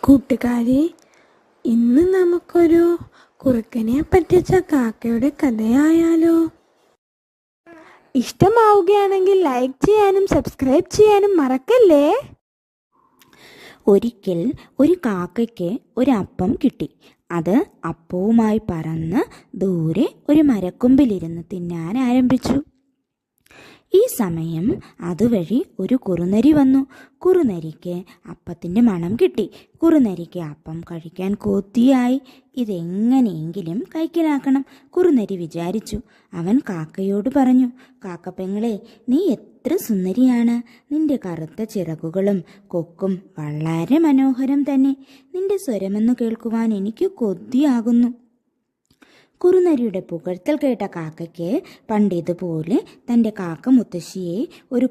കൂട്ടുകാരെ, ഇന്ന് നമുക്കൊരു കുറുക്കനെ പറ്റിച്ച കാക്കയുടെ കഥയായാലോ? ഇഷ്ടമാവുകയാണെങ്കിൽ ലൈക്ക് ചെയ്യാനും സബ്സ്ക്രൈബ് ചെയ്യാനും മറക്കല്ലേ. ഒരിക്കൽ ഒരു കാക്കയ്ക്ക് ഒരു അപ്പം കിട്ടി. അത് അപ്പവുമായി പറന്ന് ദൂരെ ഒരു മരക്കൊമ്പിലിരുന്ന് തിന്നാൻ ആരംഭിച്ചു. ഈ സമയം അതുവഴി ഒരു കുറുനരി വന്നു. കുറുനരിക്ക് അപ്പത്തിൻ്റെ മണം കിട്ടി. കുറുനരിക്ക് അപ്പം കഴിക്കാൻ കൊതിയായി. ഇതെങ്ങനെയെങ്കിലും കൈക്കലാക്കണം, കുറുനരി വിചാരിച്ചു. അവൻ കാക്കയോട് പറഞ്ഞു, കാക്കപ്പെങ്ങളെ, നീ എത്ര സുന്ദരിയാണ്. നിന്റെ കറുത്ത ചിറകുകളും കൊക്കും വളരെ മനോഹരം തന്നെ. നിന്റെ സ്വരമെന്ന് കേൾക്കുവാൻ എനിക്ക് കൊതിയാകുന്നു. കുറുനരിയുടെ പുകഴ്ത്തൽ കേട്ട കാക്കയ്ക്ക് പണ്ടിതുപോലെ തൻ്റെ കാക്ക മുത്തശ്ശിയെ ഒരു